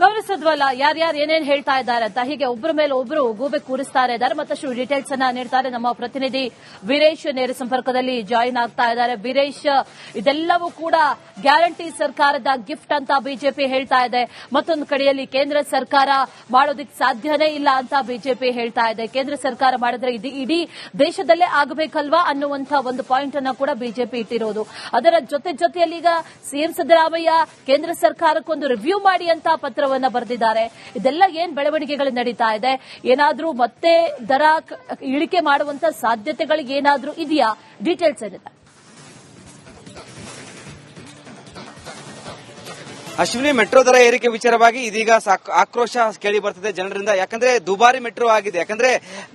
ಗಮನಿಸಿದ್ವಲ್ಲ ಯಾರ್ಯಾರು ಏನೇನ್ ಹೇಳ್ತಾ ಇದ್ದಾರೆ ಅಂತ. ಹೀಗೆ ಒಬ್ಬರ ಮೇಲೆ ಒಬ್ರು ಗೂಬೆ ಕೂರಿಸ್ತಾ ಇದ್ದಾರೆ. ಮತ್ತಷ್ಟು ಡೀಟೇಲ್ಸ್ ಅನ್ನ ನೀಡ್ತಾರೆ ನಮ್ಮ ಪ್ರತಿನಿಧಿ ವೀರೇಶ್. ನೇರ ಸಂಪರ್ಕದಲ್ಲಿ ಜಾಯಿನ್ ಆಗ್ತಾ ಇದ್ದಾರೆ. ವೀರೇಶ್, ಇದೆಲ್ಲವೂ ಕೂಡ ಗ್ಯಾರಂಟಿ ಸರ್ಕಾರದ ಗಿಫ್ಟ್ ಅಂತ ಬಿಜೆಪಿ ಹೇಳ್ತಾ ಇದೆ. ಮತ್ತೊಂದು ಕಡೆಯಲ್ಲಿ ಕೇಂದ್ರ ಸರ್ಕಾರ ಮಾಡೋದಕ್ಕೆ ಸಾಧ್ಯನೇ ಇಲ್ಲ ಅಂತ ಬಿಜೆಪಿ ಹೇಳ್ತಾ ಇದೆ. ಕೇಂದ್ರ ಸರ್ಕಾರ ಮಾಡಿದ್ರೆ ಇಡೀ ದೇಶದಲ್ಲೇ ಆಗಬೇಕಲ್ವಾ ಅನ್ನುವಂತ ಒಂದು ಪಾಯಿಂಟ್ ಅನ್ನ ಕೂಡ ಬಿಜೆಪಿ ಇಟ್ಟಿರೋದು. ಅದರ ಜೊತೆಯಲ್ಲಿ ಈಗ ಸಿಎಂ ಸಿದ್ದರಾಮಯ್ಯ ಕೇಂದ್ರ ಸರ್ಕಾರಕ್ಕೊಂದು ರಿವ್ಯೂ ಮಾಡಿ ಅಂತ ಪತ್ರವನ್ನ ಬರೆದಿದ್ದಾರೆ. ಇದೆಲ್ಲ ಏನ್ ಬೆಳವಣಿಗೆಗಳು ನಡೀತಾ ಇದೆ? ಏನಾದ್ರೂ ಮತ್ತೆ ದರ ಇಳಿಕೆ ಮಾಡುವಂತ ಸಾಧ್ಯತೆಗಳು ಏನಾದ್ರೂ ಇದೆಯಾ? ಡೀಟೇಲ್ಸ್ ಏನಿದೆ? ಅಶ್ವಿನಿ, ಮೆಟ್ರೋ ದರ ಏರಿಕೆ ವಿಚಾರವಾಗಿ ಇದೀಗ ಆಕ್ರೋಶ ಕೇಳಿ ಬರ್ತದೆ ಜನರಿಂದ. ಯಾಕಂದ್ರೆ ದುಬಾರಿ ಮೆಟ್ರೋ ಆಗಿದೆ. ಯಾಕಂದ್ರೆ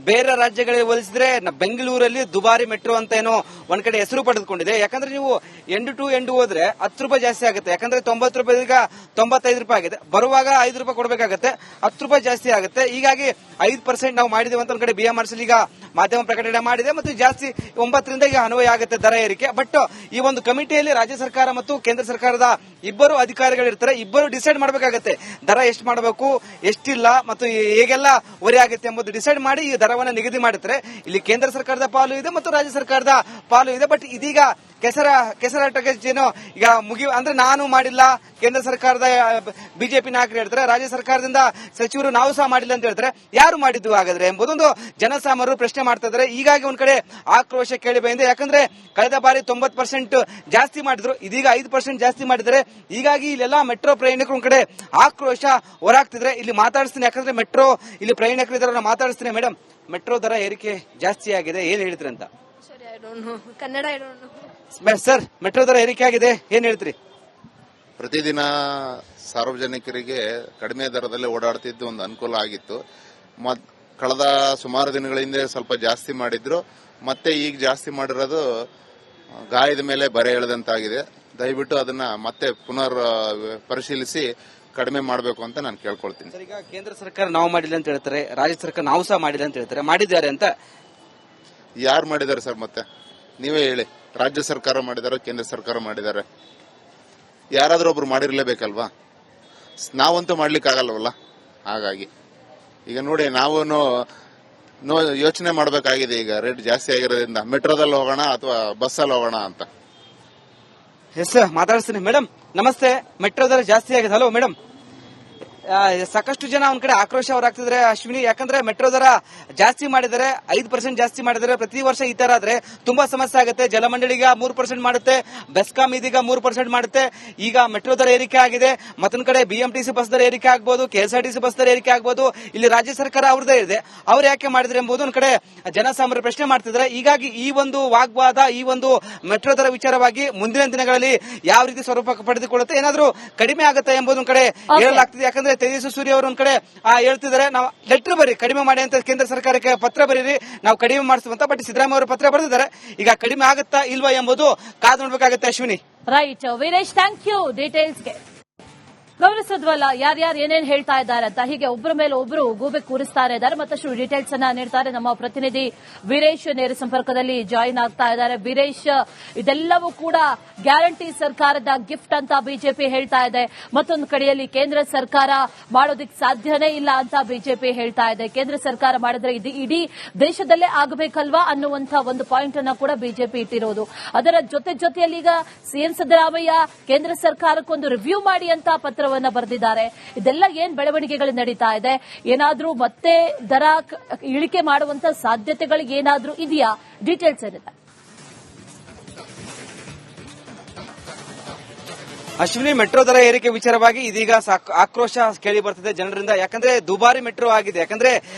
ಬೇರೆ ರಾಜ್ಯಗಳಿಗೆ ಹೋಲಿಸಿದ್ರೆ ಬೆಂಗಳೂರಲ್ಲಿ ದುಬಾರಿ ಮೆಟ್ರೋ ಅಂತ ಏನೋ ಒಂದ್ ಕಡೆ ಹೆಸರು ಪಡೆದುಕೊಂಡಿದೆ. ಯಾಕಂದ್ರೆ ನೀವು ಎಂಡ್ ಟು ಎಂಡ್ ಹೋದ್ರೆ 10 ರೂಪಾಯಿ ಜಾಸ್ತಿ ಆಗುತ್ತೆ. ಯಾಕಂದ್ರೆ 90 ರೂಪಾಯಿ ಈಗ 95 ರೂಪಾಯಿ ಆಗಿದೆ. ಬರುವಾಗ 5 ರೂಪಾಯಿ ಕೊಡಬೇಕಾಗುತ್ತೆ, 10 ರೂಪಾಯಿ ಜಾಸ್ತಿ ಆಗುತ್ತೆ. ಹೀಗಾಗಿ 5% ನಾವು ಮಾಡಿದೇವೆ ಅಂತ ಒಂದ್ ಕಡೆ BMRCL ಈಗ ಮಾಧ್ಯಮ ಪ್ರಕಟಣೆ ಮಾಡಿದೆ. ಮತ್ತು ಜಾಸ್ತಿ 9ರಿಂದ ಈಗ ಅನ್ವಯ ಆಗುತ್ತೆ ದರ ಏರಿಕೆ. ಬಟ್ ಈ ಒಂದು ಕಮಿಟಿಯಲ್ಲಿ ರಾಜ್ಯ ಸರ್ಕಾರ ಮತ್ತು ಕೇಂದ್ರ ಸರ್ಕಾರದ ಇಬ್ಬರು ಅಧಿಕಾರಿಗಳು ಇರ್ತಾರೆ. ಇಬ್ಬರು ಡಿಸೈಡ್ ಮಾಡಬೇಕಾಗುತ್ತೆ ದರ ಎಷ್ಟು ಮಾಡಬೇಕು, ಎಷ್ಟಿಲ್ಲ ಮತ್ತು ಹೇಗೆಲ್ಲ ಹೊರೆ ಆಗುತ್ತೆ ಎಂಬುದು ಡಿಸೈಡ್ ಮಾಡಿ ಈ ದರವನ್ನು ನಿಗದಿ ಮಾಡುತ್ತಾರೆ. ಇಲ್ಲಿ ಕೇಂದ್ರ ಸರ್ಕಾರದ ಪಾಲು ಇದೆ ಮತ್ತು ರಾಜ್ಯ ಸರ್ಕಾರದ ಪಾಲು ಇದೆ. ಬಟ್ ಇದೀಗ ಕೆಸರಾಟಕ್ಕೆ ಏನೋ ಈಗ ಅಂದ್ರೆ ನಾನು ಮಾಡಿಲ್ಲ, ಕೇಂದ್ರ ಸರ್ಕಾರದ ಬಿಜೆಪಿ ನಾಯಕರು ಹೇಳ್ತಾರೆ, ರಾಜ್ಯ ಸರ್ಕಾರದಿಂದ ಸಚಿವರು ನಾವು ಸಹ ಮಾಡಿಲ್ಲ ಅಂತ ಹೇಳ್ತಾರೆ. ಯಾರು ಮಾಡಿದ್ದು ಹಾಗಾದ್ರೆ ಎಂಬುದೊಂದು ಜನಸಾಮಾನ್ಯರು ಪ್ರಶ್ನೆ ಮಾಡ್ತಾ ಇದ್ದಾರೆ. ಹೀಗಾಗಿ ಒಂದ್ ಕಡೆ ಆಕ್ರೋಶ ಕೇಳಿ ಬಂದಿದೆ. ಯಾಕಂದ್ರೆ ಕಳೆದ ಬಾರಿ 90% ಜಾಸ್ತಿ ಮಾಡಿದ್ರು, ಇದೀಗ 5% ಜಾಸ್ತಿ ಮಾಡಿದ್ದಾರೆ. ಹೀಗಾಗಿ ಇಲ್ಲೆಲ್ಲ ಮೆಟ್ರೋ ಪ್ರಯಾಣಿಕರು ಒಂದ್ ಕಡೆ ಆಕ್ರೋಶ ಹೊರಾಗ್ತಿದ್ರೆ. ಇಲ್ಲಿ ಮಾತಾಡಿಸ್ತೀನಿ, ಯಾಕಂದ್ರೆ ಮೆಟ್ರೋ ಇಲ್ಲಿ ಪ್ರಯಾಣಿಕರು ಇದ್ದಾರೆ, ಮಾತಾಡಿಸ್ತೀನಿ. ಮೇಡಮ್, ಮೆಟ್ರೋ ದರ ಏರಿಕೆ ಜಾಸ್ತಿ ಆಗಿದೆ, ಏನ್ ಹೇಳ್ತೀರಿ ಅಂತ? ಕನ್ನಡ ಸರ್, ಮೆಟ್ರೋ ದರ ಏರಿಕೆ ಆಗಿದೆ, ಏನ್ ಹೇಳ್ತೀರಿ? ಪ್ರತಿದಿನ ಸಾರ್ವಜನಿಕರಿಗೆ ಕಡಿಮೆ ದರದಲ್ಲಿ ಓಡಾಡ್ತಿದ್ದು ಒಂದು ಅನುಕೂಲ ಆಗಿತ್ತು. ಕಳೆದ ಸುಮಾರು ದಿನಗಳಿಂದ ಸ್ವಲ್ಪ ಜಾಸ್ತಿ ಮಾಡಿದ್ರು, ಮತ್ತೆ ಈಗ ಜಾಸ್ತಿ ಮಾಡಿರೋದು ಗಾಯದ ಮೇಲೆ ಬರೆ ಎಳೆದಂತಾಗಿದೆ. ದಯವಿಟ್ಟು ಅದನ್ನ ಮತ್ತೆ ಪುನರ್ ಪರಿಶೀಲಿಸಿ ಕಡಿಮೆ ಮಾಡಬೇಕು ಅಂತ ನಾನು ಕೇಳ್ಕೊಳ್ತೀನಿ. ಈಗ ಕೇಂದ್ರ ಸರ್ಕಾರ ನಾವು ಮಾಡಿಲ್ಲ ಅಂತ ಹೇಳ್ತಾರೆ, ರಾಜ್ಯ ಸರ್ಕಾರ ನಾವು ಸಹ ಮಾಡಿಲ್ಲ ಅಂತ ಹೇಳ್ತಾರೆ. ಮಾಡಿದ್ದಾರೆ ಅಂತ ಯಾರು ಮಾಡಿದ್ದಾರೆ ಸರ್? ಮತ್ತೆ ನೀವೇ ಹೇಳಿ. ರಾಜ್ಯ ಸರ್ಕಾರ ಮಾಡಿದಾರೆ, ಕೇಂದ್ರ ಸರ್ಕಾರ ಮಾಡಿದ್ದಾರೆ, ಯಾರಾದ್ರೂ ಒಬ್ರು ಮಾಡಿರ್ಲೇಬೇಕಲ್ವಾ? ನಾವಂತೂ ಮಾಡ್ಲಿಕ್ಕೆ ಆಗಲ್ವಲ್ಲ. ಹಾಗಾಗಿ ಈಗ ನೋಡಿ, ನಾವು ಯೋಚನೆ ಮಾಡಬೇಕಾಗಿದೆ. ಈಗ ರೇಟ್ ಜಾಸ್ತಿ ಆಗಿರೋದ್ರಿಂದ ಮೆಟ್ರೋದಲ್ಲಿ ಹೋಗೋಣ ಅಥವಾ ಬಸ್ಸಲ್ಲಿ ಹೋಗೋಣ ಅಂತ. ಎಸ್, ಮಾತಾಡಿಸ್ತೀನಿ. ಮೇಡಮ್ ನಮಸ್ತೆ. ಮೆಟ್ರೋ ದರ ಜಾಸ್ತಿ ಆಗಿದೆ. Hello madam. ಸಾಕಷ್ಟು ಜನ ಒಂದ್ ಕಡೆ ಆಕ್ರೋಶ ಹೊರಾಗ್ತಿದ್ರೆ ಅಶ್ವಿನಿ. ಯಾಕಂದ್ರೆ ಮೆಟ್ರೋ ದರ ಜಾಸ್ತಿ ಮಾಡಿದರೆ, 5% ಜಾಸ್ತಿ ಮಾಡಿದರೆ, ಪ್ರತಿ ವರ್ಷ ಈ ತರ ಆದ್ರೆ ತುಂಬಾ ಸಮಸ್ಯೆ ಆಗುತ್ತೆ. ಜಲಮಂಡಳಿಗ 3% ಮಾಡುತ್ತೆ, ಬೆಸ್ಕಾಂ ಇದೀಗ 3% ಮಾಡುತ್ತೆ. ಈಗ ಮೆಟ್ರೋ ದರ ಏರಿಕೆ ಆಗಿದೆ. ಮತ್ತೊಂದ್ ಕಡೆ BMTC ಬಸ್ ದರ ಏರಿಕೆ ಆಗ್ಬಹುದು, KSRTC ಬಸ್ ದರ ಏರಿಕೆ ಆಗ್ಬಹುದು. ಇಲ್ಲಿ ರಾಜ್ಯ ಸರ್ಕಾರ ಅವ್ರದೇ ಇದೆ, ಅವ್ರು ಯಾಕೆ ಮಾಡಿದ್ರೆ ಎಂಬುದು ಒಂದ್ ಕಡೆ ಜನಸಾಮಾನ್ಯರು ಪ್ರಶ್ನೆ ಮಾಡ್ತಿದ್ದಾರೆ. ಹೀಗಾಗಿ ಈ ಒಂದು ವಾಗ್ವಾದ, ಈ ಒಂದು ಮೆಟ್ರೋ ದರ ವಿಚಾರವಾಗಿ ಮುಂದಿನ ದಿನಗಳಲ್ಲಿ ಯಾವ ರೀತಿ ಸ್ವರೂಪ ಪಡೆದುಕೊಳ್ಳುತ್ತೆ, ಏನಾದ್ರೂ ಕಡಿಮೆ ಆಗುತ್ತೆ ಎಂಬುದು ಒಂದ್ ಕಡೆ ಹೇಳಲಾಗ್ತಿದೆ. ಯಾಕಂದ್ರೆ ತೇಜಸ್ವಿ ಸೂರ್ಯ ಅವರು ಒಂದ್ ಕಡೆ ಹೇಳ್ತಿದ್ದಾರೆ, ನಾವು ಲೆಟರ್ ಬರೀ ಕಡಿಮೆ ಮಾಡಿ ಅಂತ ಕೇಂದ್ರ ಸರ್ಕಾರಕ್ಕೆ ಪತ್ರ ಬರೀರಿ, ನಾವು ಕಡಿಮೆ ಮಾಡಿಸುವಂತ. ಬಟ್ ಸಿದ್ದರಾಮಯ್ಯ ಅವರು ಪತ್ರ ಬರೆದಿದ್ದಾರೆ. ಈಗ ಕಡಿಮೆ ಆಗುತ್ತಾ ಇಲ್ವಾ ಎಂಬುದು ಕಾದು ನೋಡಬೇಕಾಗುತ್ತೆ Ashwini. Right Veeresh, thank you ಡೀಟೇಲ್ಸ್ಗೆ. ಗಮನಿಸಿದ್ವಲ್ಲ ಯಾರ್ಯಾರು ಏನೇನ್ ಹೇಳ್ತಾ ಇದ್ದಾರೆ ಅಂತ. ಹೀಗೆ ಒಬ್ಬರ ಮೇಲೆ ಒಬ್ರು ಗೂಬೆ ಕೂರಿಸ್ತಾ ಇದ್ದಾರೆ. ಮತ್ತಷ್ಟು ಡೀಟೇಲ್ಸ್ ಅನ್ನ ನೀಡ್ತಾರೆ ನಮ್ಮ ಪ್ರತಿನಿಧಿ ವೀರೇಶ್. ನೇರ ಸಂಪರ್ಕದಲ್ಲಿ ಜಾಯಿನ್ ಆಗ್ತಾ ಇದ್ದಾರೆ. ವೀರೇಶ್, ಇದೆಲ್ಲವೂ ಕೂಡ ಗ್ಯಾರಂಟಿ ಸರ್ಕಾರದ ಗಿಫ್ಟ್ ಅಂತ ಬಿಜೆಪಿ ಹೇಳ್ತಾ ಇದೆ. ಮತ್ತೊಂದು ಕಡೆಯಲ್ಲಿ ಕೇಂದ್ರ ಸರ್ಕಾರ ಮಾಡೋದಕ್ಕೆ ಸಾಧ್ಯನೇ ಇಲ್ಲ ಅಂತ ಬಿಜೆಪಿ ಹೇಳ್ತಾ ಇದೆ. ಕೇಂದ್ರ ಸರ್ಕಾರ ಮಾಡಿದ್ರೆ ಇಡೀ ದೇಶದಲ್ಲೇ ಆಗಬೇಕಲ್ವಾ ಅನ್ನುವಂತ ಒಂದು ಪಾಯಿಂಟ್ ಅನ್ನ ಕೂಡ ಬಿಜೆಪಿ ಇಟ್ಟಿರೋದು. ಅದರ ಜೊತೆಯಲ್ಲಿ ಈಗ ಸಿಎಂ ಸಿದ್ದರಾಮಯ್ಯ ಕೇಂದ್ರ ಸರ್ಕಾರಕ್ಕೊಂದು ರಿವ್ಯೂ ಮಾಡಿ ಅಂತ ಪತ್ರವನ್ನ ಬರೆದಿದ್ದಾರೆ. ಇದೆಲ್ಲ ಏನ್ ಬೆಳವಣಿಗೆಗಳು ನಡೀತಾ ಇದೆ? ಏನಾದ್ರೂ ಮತ್ತೆ ದರ ಇಳಿಕೆ ಮಾಡುವಂತ ಸಾಧ್ಯತೆಗಳು ಏನಾದ್ರೂ ಇದೆಯಾ? ಡೀಟೇಲ್ಸ್ ಏನಿದೆ? ಅಶ್ವಿನಿ, ಮೆಟ್ರೋ ದರ ಏರಿಕೆ ವಿಚಾರವಾಗಿ ಇದೀಗ ಆಕ್ರೋಶ ಕೇಳಿ ಬರ್ತದೆ ಜನರಿಂದ. ಯಾಕಂದ್ರೆ ದುಬಾರಿ ಮೆಟ್ರೋ ಆಗಿದೆ. ಯಾಕಂದ್ರೆ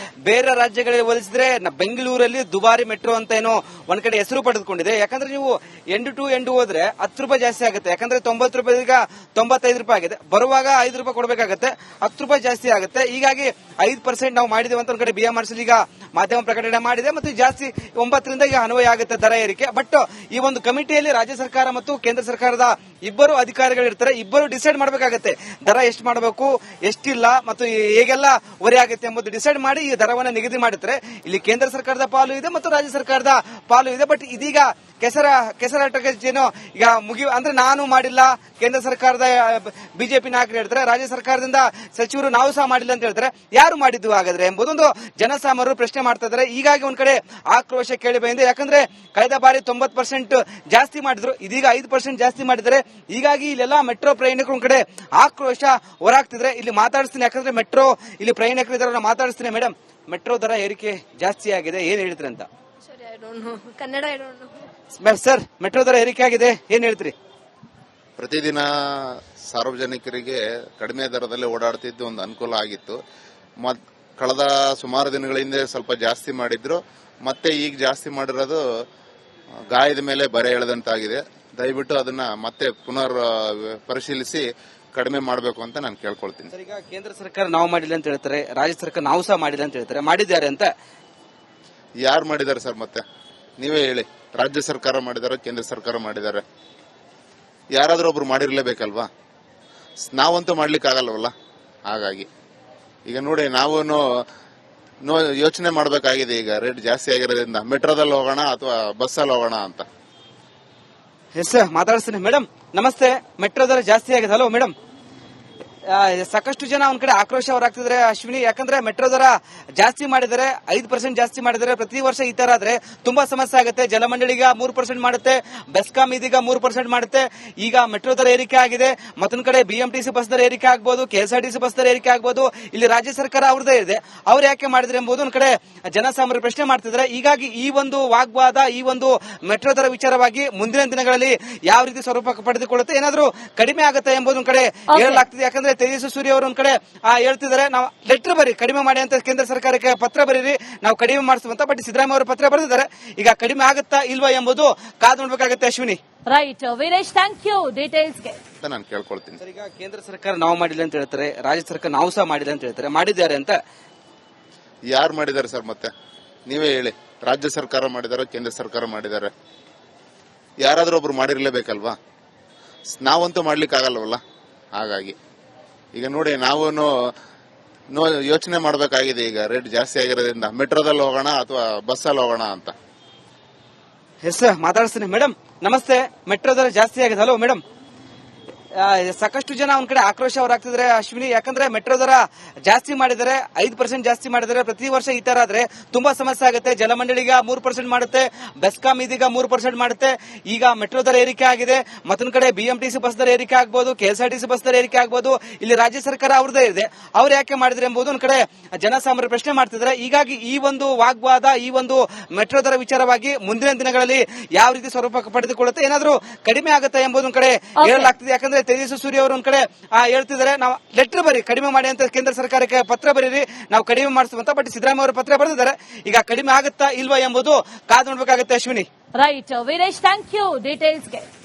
ಬೇರೆ ರಾಜ್ಯಗಳಿಗೆ ಹೋಲಿಸಿದ್ರೆ ಬೆಂಗಳೂರಲ್ಲಿ ದುಬಾರಿ ಮೆಟ್ರೋ ಅಂತ ಏನೋ ಒಂದ್ ಕಡೆ ಹೆಸರು ಪಡೆದುಕೊಂಡಿದೆ. ಯಾಕಂದ್ರೆ ನೀವು ಎಂಡ್ ಟು ಎಂಡ್ ಹೋದ್ರೆ 10 ರೂಪಾಯಿ ಜಾಸ್ತಿ ಆಗುತ್ತೆ. ಯಾಕಂದ್ರೆ 90 ರೂಪಾಯಿ ಈಗ 95 ರೂಪಾಯಿ ಆಗಿದೆ. ಬರುವಾಗ 5 ರೂಪಾಯಿ ಕೊಡಬೇಕಾಗುತ್ತೆ, 10 ರೂಪಾಯಿ ಜಾಸ್ತಿ ಆಗುತ್ತೆ. ಹೀಗಾಗಿ 5% ನಾವು ಮಾಡಿದೇವೆ ಅಂತ ಒಂದ್ ಕಡೆ BMRCL ಈಗ ಮಾಧ್ಯಮ ಪ್ರಕಟಣೆ ಮಾಡಿದೆ. ಮತ್ತು ಜಾಸ್ತಿ 9ರಿಂದ ಈಗ ಅನ್ವಯ ಆಗುತ್ತೆ ದರ ಏರಿಕೆ. ಬಟ್ ಈ ಒಂದು ಕಮಿಟಿಯಲ್ಲಿ ರಾಜ್ಯ ಸರ್ಕಾರ ಮತ್ತು ಕೇಂದ್ರ ಸರ್ಕಾರದ ಇಬ್ಬರು ಅಧಿಕಾರಿಗಳು ಇರ್ತಾರೆ. ಇಬ್ಬರು ಡಿಸೈಡ್ ಮಾಡಬೇಕಾಗುತ್ತೆ ದರ ಎಷ್ಟು ಮಾಡಬೇಕು, ಎಷ್ಟಿಲ್ಲ ಮತ್ತು ಹೇಗೆಲ್ಲ ಹೊರೆ ಆಗುತ್ತೆ ಎಂಬುದು ಡಿಸೈಡ್ ಮಾಡಿ ಈ ದರವನ್ನು ನಿಗದಿ ಮಾಡುತ್ತಾರೆ. ಇಲ್ಲಿ ಕೇಂದ್ರ ಸರ್ಕಾರದ ಪಾಲು ಇದೆ ಮತ್ತು ರಾಜ್ಯ ಸರ್ಕಾರದ ಪಾಲು ಇದೆ. ಬಟ್ ಇದೀಗ ಕೆಸರಾಟಕ್ಕೆ ಏನು ಈಗ ಅಂದ್ರೆ ನಾನು ಮಾಡಿಲ್ಲ, ಕೇಂದ್ರ ಸರ್ಕಾರದ ಬಿಜೆಪಿ ನಾಯಕರು ಹೇಳ್ತಾರೆ, ರಾಜ್ಯ ಸರ್ಕಾರದಿಂದ ಸಚಿವರು ನಾವು ಸಹ ಮಾಡಿಲ್ಲ ಅಂತ ಹೇಳ್ತಾರೆ. ಯಾರು ಮಾಡಿದ್ದು ಹಾಗಾದ್ರೆ ಎಂಬುದೊಂದು ಜನಸಾಮಾನ್ಯರು ಪ್ರಶ್ನೆ ಮಾಡ್ತಾ ಇದ್ದಾರೆ. ಹೀಗಾಗಿ ಒಂದ್ ಕಡೆ ಆಕ್ರೋಶ ಕೇಳಿ ಬಂದಿದೆ. ಯಾಕಂದ್ರೆ ಕಳೆದ ಬಾರಿ 90% ಜಾಸ್ತಿ ಮಾಡಿದ್ರು, ಇದೀಗ 5% ಜಾಸ್ತಿ ಮಾಡಿದ್ದಾರೆ. ಹೀಗಾಗಿ ಇಲ್ಲೆಲ್ಲ ಮೆಟ್ರೋ ಪ್ರಯಾಣಿಕರು ಒಂದ್ ಕಡೆ ಆಕ್ರೋಶ ಹೊರಾಗ್ತಿದ್ರೆ. ಇಲ್ಲಿ ಮಾತಾಡಿಸ್ತೀನಿ, ಯಾಕಂದ್ರೆ ಮೆಟ್ರೋ ಇಲ್ಲಿ ಪ್ರಯಾಣಿಕರು ಇದ್ದಾರೆ, ಮಾತಾಡಿಸ್ತೀನಿ. ಮೇಡಮ್, ಮೆಟ್ರೋ ದರ ಏರಿಕೆ ಜಾಸ್ತಿ ಆಗಿದೆ, ಏನ್ ಹೇಳ್ತೀರಿ ಅಂತ? Sorry, I don't know. Kannada, I don't know. Sir, metro ದರ ಏರಿಕೆ ಆಗಿದೆ, ಏನ್ ಹೇಳ್ತೀರಿ? ಪ್ರತಿದಿನ ಸಾರ್ವಜನಿಕರಿಗೆ ಕಡಿಮೆ ದರದಲ್ಲಿ ಓಡಾಡ್ತಿದ್ದು ಒಂದು ಅನುಕೂಲ ಆಗಿತ್ತು. ಕಳೆದ ಸುಮಾರು ದಿನಗಳ ಹಿಂದೆ ಸ್ವಲ್ಪ ಜಾಸ್ತಿ ಮಾಡಿದ್ರು, ಮತ್ತೆ ಈಗ ಜಾಸ್ತಿ ಮಾಡಿರೋದು ಗಾಯದ ಮೇಲೆ ಬರೆ ಎಳೆದಂತಾಗಿದೆ. ದಯವಿಟ್ಟು ಅದನ್ನ ಮತ್ತೆ ಪುನರ್ ಪರಿಶೀಲಿಸಿ ಕಡಿಮೆ ಮಾಡಬೇಕು ಅಂತ ನಾನು ಕೇಳ್ಕೊಳ್ತೀನಿ. ಸರ್, ಈಗ ಕೇಂದ್ರ ಸರ್ಕಾರ ನಾವು ಮಾಡಿಲ್ಲ ಅಂತ ಹೇಳ್ತಾರೆ, ರಾಜ್ಯ ಸರ್ಕಾರ ನಾವು ಸಹ ಮಾಡಿಲ್ಲ ಅಂತ ಹೇಳ್ತಾರೆ. ಮಾಡಿದ್ದಾರೆ ಅಂತ ಯಾರು ಮಾಡಿದ್ದಾರೆ ಸರ್? ಮತ್ತೆ ನೀವೇ ಹೇಳಿ. ರಾಜ್ಯ ಸರ್ಕಾರ ಮಾಡಿದ್ದಾರೆ, ಕೇಂದ್ರ ಸರ್ಕಾರ ಮಾಡಿದ್ದಾರೆ, ಯಾರಾದ್ರೂ ಒಬ್ರು ಮಾಡಿರ್ಲೇಬೇಕಲ್ವಾ? ನಾವಂತೂ ಮಾಡ್ಲಿಕ್ಕೆ ಆಗಲ್ವಲ್ಲ. ಹಾಗಾಗಿ ಈಗ ನೋಡಿ, ನಾವು ಯೋಚನೆ ಮಾಡಬೇಕಾಗಿದೆ. ಈಗ ರೇಟ್ ಜಾಸ್ತಿ ಆಗಿರೋದ್ರಿಂದ ಮೆಟ್ರೋದಲ್ಲಿ ಹೋಗೋಣ ಅಥವಾ ಬಸ್ಸಲ್ಲಿ ಹೋಗೋಣ ಅಂತ. ಎಸ್ ಸರ್, ಮಾತಾಡಿಸ್ತೀನಿ. ಮೇಡಮ್ ನಮಸ್ತೆ. ಮೆಟ್ರೋ ದರ ಜಾಸ್ತಿ ಆಗಿದೆ. Hello madam. ಸಾಕಷ್ಟು ಜನ ಒಂದ್ ಕಡೆ ಆಕ್ರೋಶ ಹೊರಾಗ್ತಿದ್ರೆ ಅಶ್ವಿನಿ, ಯಾಕಂದ್ರೆ ಮೆಟ್ರೋ ದರ ಜಾಸ್ತಿ ಮಾಡಿದರೆ, 5% ಜಾಸ್ತಿ ಮಾಡಿದರೆ. ಪ್ರತಿ ವರ್ಷ ಈ ತರ ಆದ್ರೆ ತುಂಬಾ ಸಮಸ್ಯೆ ಆಗುತ್ತೆ. ಜಲಮಂಡಳಿಗ 3% ಮಾಡುತ್ತೆ, ಬೆಸ್ಕಾಂ ಇದೀಗ 3% ಮಾಡುತ್ತೆ. ಈಗ ಮೆಟ್ರೋ ದರ ಏರಿಕೆ ಆಗಿದೆ. ಮತ್ತೊಂದ್ ಕಡೆ ಬಿಎಂಟಿಸಿ ಬಸ್ ದರ ಏರಿಕೆ ಆಗ್ಬೋದು, ಕೆಎಸ್ಆರ್ಟಿಸಿ ಬಸ್ ದರ ಏರಿಕೆ ಆಗ್ಬೋದು. ಇಲ್ಲಿ ರಾಜ್ಯ ಸರ್ಕಾರ ಅವ್ರದೇ ಇದೆ, ಅವ್ರು ಯಾಕೆ ಮಾಡಿದ್ರೆ ಎಂಬುದು ಒಂದ್ ಕಡೆ ಜನಸಾಮಾನ್ಯರು ಪ್ರಶ್ನೆ ಮಾಡ್ತಿದ್ದಾರೆ. ಹೀಗಾಗಿ ಈ ಒಂದು ವಾಗ್ವಾದ, ಈ ಒಂದು ಮೆಟ್ರೋ ದರ ವಿಚಾರವಾಗಿ ಮುಂದಿನ ದಿನಗಳಲ್ಲಿ ಯಾವ ರೀತಿ ಸ್ವರೂಪ ಪಡೆದುಕೊಳ್ಳುತ್ತೆ, ಏನಾದ್ರೂ ಕಡಿಮೆ ಆಗುತ್ತೆ ಎಂಬುದು ಒಂದ್ ಕಡೆ ಹೇಳಲಾಗ್ತಿದೆ. ಯಾಕಂದ್ರೆ ತೇಜಸ್ವಿ ಸೂರ್ಯ ಅವರು ಒಂದ್ ಕಡೆ ಹೇಳ್ತಿದ್ದಾರೆ, ನಾವು ಲೆಟರ್ ಬರೀ ಕಡಿಮೆ ಮಾಡಿ ಅಂತ ಕೇಂದ್ರ ಸರ್ಕಾರಕ್ಕೆ ಪತ್ರ ಬರೀರಿ, ನಾವು ಕಡಿಮೆ ಮಾಡಿಸುವಂತ. ಬಟ್ ಸಿದ್ದರಾಮಯ್ಯ ಅವರು ಪತ್ರ ಬರೆದಿದ್ದಾರೆ. ಈಗ ಕಡಿಮೆ ಆಗುತ್ತಾ ಇಲ್ವಾ ಎಂಬುದು ಕಾದು ನೋಡ್ಬೇಕಾಗುತ್ತೆ Ashwini. Right Veeresh, thank you ಡೀಟೇಲ್ಸ್ಗೆ. ನಾನು ಕೇಳ್ಕೊಳ್ತೀನಿ. ಸರ್, ಈಗ ಕೇಂದ್ರ ಸರ್ಕಾರ ನಾವು ಮಾಡಿಲ್ಲ ಅಂತ ಹೇಳ್ತಾರೆ, ರಾಜ್ಯ ಸರ್ಕಾರ ನಾವು ಸಹ ಮಾಡಿಲ್ಲ ಅಂತ ಹೇಳ್ತಾರೆ. ಮಾಡಿದ್ದಾರೆ ಅಂತ ಯಾರು ಮಾಡಿದ್ದಾರೆ ಸರ್? ಮತ್ತೆ ನೀವೇ ಹೇಳಿ. ರಾಜ್ಯ ಸರ್ಕಾರ ಮಾಡಿದ್ದಾರೆ, ಕೇಂದ್ರ ಸರ್ಕಾರ ಮಾಡಿದ್ದಾರೆ, ಯಾರಾದ್ರೂ ಒಬ್ರು ಮಾಡಿರ್ಲೇಬೇಕಲ್ವಾ? ನಾವಂತೂ ಮಾಡ್ಲಿಕ್ಕೆ ಆಗಲ್ವಲ್ಲ. ಹಾಗಾಗಿ ಈಗ ನೋಡಿ, ನಾವು ಯೋಚನೆ ಮಾಡಬೇಕಾಗಿದೆ. ಈಗ ರೇಟ್ ಜಾಸ್ತಿ ಆಗಿರೋದ್ರಿಂದ ಮೆಟ್ರೋದಲ್ಲಿ ಹೋಗೋಣ ಅಥವಾ ಬಸ್ಸಲ್ಲಿ ಹೋಗೋಣ ಅಂತ. ಎಸ್ ಸರ್, ಮಾತಾಡಿಸ್ತೀನಿ. ಮೇಡಮ್ ನಮಸ್ತೆ. ಮೆಟ್ರೋ ದರ ಜಾಸ್ತಿ ಆಗಿದೆ. Hello madam. ಸಾಕಷ್ಟು ಜನ ಒಂದ್ ಕಡೆ ಆಕ್ರೋಶ ಹೊರಾಗ್ತಿದ್ರೆ ಅಶ್ವಿನಿ, ಯಾಕಂದ್ರೆ ಮೆಟ್ರೋ ದರ ಜಾಸ್ತಿ ಮಾಡಿದರೆ, 5% ಜಾಸ್ತಿ ಮಾಡಿದರೆ. ಪ್ರತಿ ವರ್ಷ ಈ ತರ ಆದ್ರೆ ತುಂಬಾ ಸಮಸ್ಯೆ ಆಗುತ್ತೆ. ಜಲಮಂಡಳಿಗ 3% ಮಾಡುತ್ತೆ, ಬೆಸ್ಕಾಂ ಇದೀಗ 3% ಮಾಡುತ್ತೆ. ಈಗ ಮೆಟ್ರೋ ದರ ಏರಿಕೆ ಆಗಿದೆ. ಮತ್ತೊಂದ್ ಕಡೆ ಬಿಎಂಟಿಸಿ ಬಸ್ ದರ ಏರಿಕೆ ಆಗ್ಬೋದು, ಕೆಎಸ್ಆರ್ಟಿಸಿ ಬಸ್ ದರ ಏರಿಕೆ ಆಗ್ಬೋದು. ಇಲ್ಲಿ ರಾಜ್ಯ ಸರ್ಕಾರ ಅವ್ರದೇ ಇದೆ, ಅವ್ರು ಯಾಕೆ ಮಾಡಿದ್ರೆ ಎಂಬುದು ಒಂದ್ ಕಡೆ ಜನಸಾಮಾನ್ಯರು ಪ್ರಶ್ನೆ ಮಾಡ್ತಿದ್ದಾರೆ. ಹೀಗಾಗಿ ಈ ಒಂದು ವಾಗ್ವಾದ, ಈ ಒಂದು ಮೆಟ್ರೋ ದರ ವಿಚಾರವಾಗಿ ಮುಂದಿನ ದಿನಗಳಲ್ಲಿ ಯಾವ ರೀತಿ ಸ್ವರೂಪ ಪಡೆದುಕೊಳ್ಳುತ್ತೆ, ಏನಾದ್ರೂ ಕಡಿಮೆ ಆಗುತ್ತೆ ಎಂಬುದು ಒಂದ್ ಕಡೆ ಹೇಳಲಾಗ್ತಿದೆ. ಯಾಕಂದ್ರೆ ತೇಜಸ್ವಿ ಸೂರ್ಯ ಅವರು ಒಂದ್ ಕಡೆ ಹೇಳ್ತಿದ್ದಾರೆ, ನಾವು ಲೆಟರ್ ಬರೀ ಕಡಿಮೆ ಮಾಡಿ ಅಂತ ಕೇಂದ್ರ ಸರ್ಕಾರಕ್ಕೆ ಪತ್ರ ಬರೀರಿ, ನಾವು ಕಡಿಮೆ ಮಾಡಿಸುವಂತ. ಬಟ್ ಸಿದ್ದರಾಮಯ್ಯ ಅವರು ಪತ್ರ ಬರೆದಿದ್ದಾರೆ. ಈಗ ಕಡಿಮೆ ಆಗುತ್ತಾ ಇಲ್ವಾ ಎಂಬುದು ಕಾದು ನೋಡ್ಬೇಕಾಗುತ್ತೆ Ashwini. Right Veeresh, thank you ಡೀಟೇಲ್ಸ್ಗೆ.